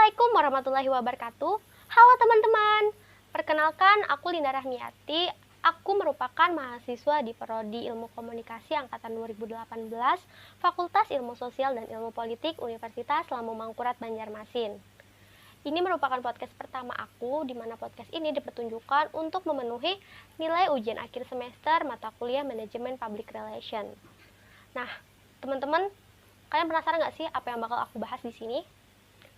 Assalamualaikum warahmatullahi wabarakatuh. Halo teman-teman. Perkenalkan, aku Linda Rahmiati. Aku merupakan mahasiswa di Prodi Ilmu Komunikasi angkatan 2018, Fakultas Ilmu Sosial dan Ilmu Politik Universitas Lambung Mangkurat Banjarmasin. Ini merupakan podcast pertama aku, di mana podcast ini dipertunjukkan untuk memenuhi nilai ujian akhir semester mata kuliah Manajemen Public Relation. Nah, teman-teman, kalian penasaran nggak sih apa yang bakal aku bahas di sini?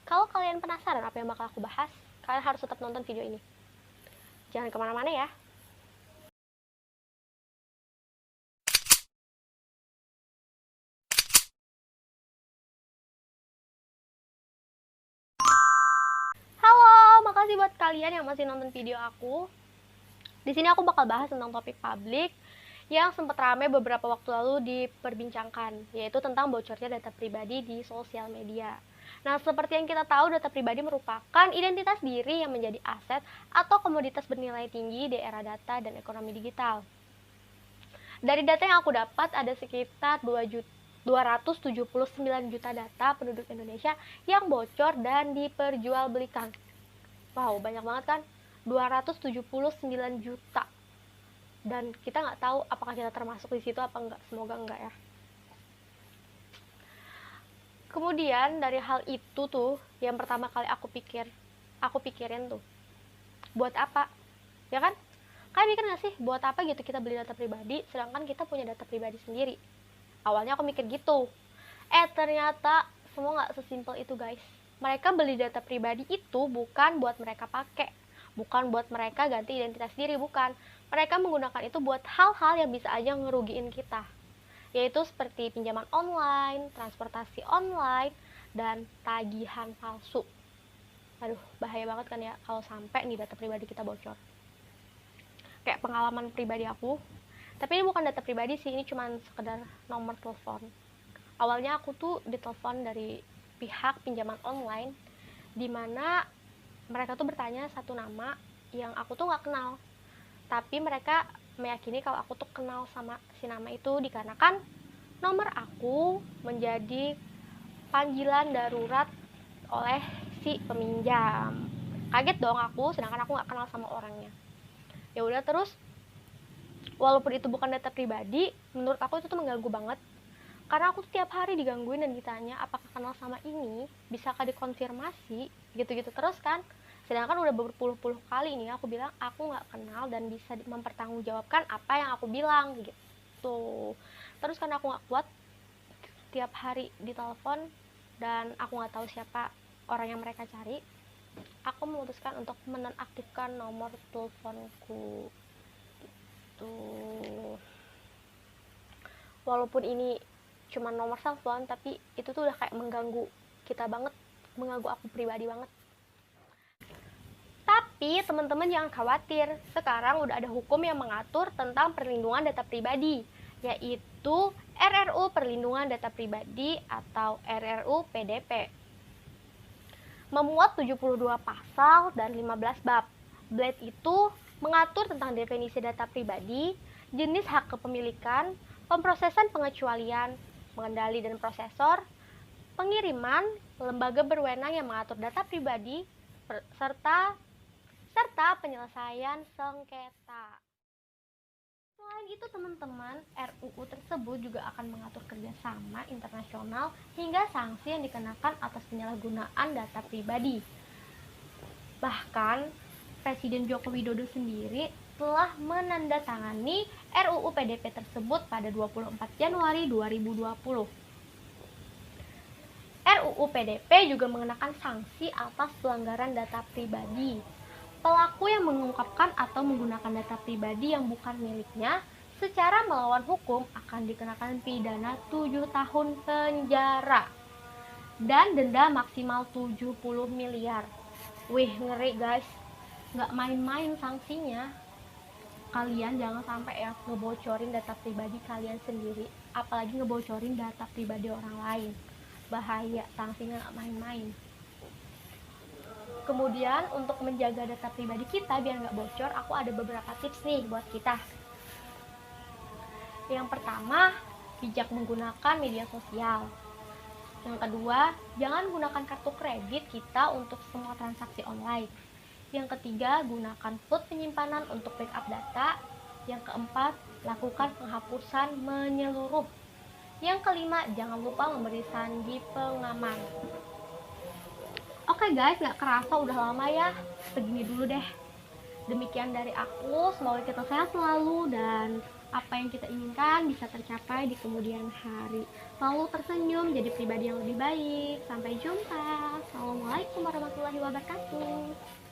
Kalau kalian penasaran apa yang bakal aku bahas, kalian harus tetap nonton video ini. Jangan kemana-mana ya. Halo, makasih buat kalian yang masih nonton video aku. Di sini aku bakal bahas tentang topik publik yang sempat ramai beberapa waktu lalu diperbincangkan, yaitu tentang bocornya data pribadi di sosial media. Nah, seperti yang kita tahu, data pribadi merupakan identitas diri yang menjadi aset atau komoditas bernilai tinggi di era data dan ekonomi digital. Dari data yang aku dapat, ada sekitar 279 juta data penduduk Indonesia yang bocor dan diperjualbelikan. Wow, banyak banget kan? 279 juta. Dan kita nggak tahu apakah kita termasuk di situ apa enggak. Semoga enggak ya. Kemudian dari hal itu tuh, yang pertama kali aku pikirin tuh, buat apa? Ya kan? Kalian mikir nggak sih, buat apa gitu kita beli data pribadi, sedangkan kita punya data pribadi sendiri? Awalnya aku mikir gitu. Ternyata semua nggak sesimpel itu, guys. Mereka beli data pribadi itu bukan buat mereka pakai, bukan buat mereka ganti identitas diri, bukan. Mereka menggunakan itu buat hal-hal yang bisa aja ngerugiin kita, yaitu seperti pinjaman online, transportasi online, dan tagihan palsu. Aduh, bahaya banget kan ya kalau sampai nih data pribadi kita bocor. Kayak pengalaman pribadi aku, tapi ini bukan data pribadi sih, ini cuma sekedar nomor telepon. Awalnya aku tuh ditelepon dari pihak pinjaman online, dimana mereka tuh bertanya satu nama yang aku tuh nggak kenal, tapi mereka meyakini kalau aku tuh kenal sama si nama itu dikarenakan nomor aku menjadi panggilan darurat oleh si peminjam. Kaget dong aku, sedangkan aku nggak kenal sama orangnya. Ya udah, terus walaupun itu bukan data pribadi, menurut aku itu tuh mengganggu banget, karena aku tiap hari digangguin dan ditanya apakah kenal sama ini, bisakah dikonfirmasi, gitu-gitu terus kan. Sedangkan udah berpuluh-puluh kali nih aku bilang aku nggak kenal dan bisa mempertanggungjawabkan apa yang aku bilang gitu. Terus karena aku nggak kuat tiap hari ditelepon dan aku nggak tahu siapa orang yang mereka cari, aku memutuskan untuk menonaktifkan nomor teleponku gitu. Walaupun ini cuma nomor telepon, tapi itu tuh udah kayak mengganggu kita banget, mengganggu aku pribadi banget. Tapi teman-teman jangan khawatir, sekarang udah ada hukum yang mengatur tentang perlindungan data pribadi, yaitu RRU Perlindungan Data Pribadi atau RRU PDP. Memuat 72 pasal dan 15 bab. Blade itu mengatur tentang definisi data pribadi, jenis hak kepemilikan, pemrosesan pengecualian, pengendali dan prosesor, pengiriman, lembaga berwenang yang mengatur data pribadi, serta penyelesaian sengketa. Selain itu teman-teman, RUU tersebut juga akan mengatur kerjasama internasional hingga sanksi yang dikenakan atas penyalahgunaan data pribadi. Bahkan, Presiden Joko Widodo sendiri telah menandatangani RUU PDP tersebut pada 24 Januari 2020. RUU PDP juga mengenakan sanksi atas pelanggaran data pribadi. Pelaku yang mengungkapkan atau menggunakan data pribadi yang bukan miliknya secara melawan hukum akan dikenakan pidana 7 tahun penjara dan denda maksimal 70 miliar. Wih, ngeri guys. Nggak main-main sanksinya. Kalian jangan sampai ya ngebocorin data pribadi kalian sendiri, apalagi ngebocorin data pribadi orang lain. Bahaya, sanksinya nggak main-main. Kemudian untuk menjaga data pribadi kita biar nggak bocor, aku ada beberapa tips nih buat kita. Yang pertama, bijak menggunakan media sosial. Yang kedua, jangan gunakan kartu kredit kita untuk semua transaksi online. Yang ketiga, gunakan cloud penyimpanan untuk backup data. Yang keempat, lakukan penghapusan menyeluruh. Yang kelima, jangan lupa memberi sandi pengaman. Oke guys, gak kerasa udah lama ya. Segini dulu deh. Demikian dari aku, semoga kita sehat selalu dan apa yang kita inginkan bisa tercapai di kemudian hari. Selalu tersenyum, jadi pribadi yang lebih baik. Sampai jumpa. Assalamualaikum warahmatullahi wabarakatuh.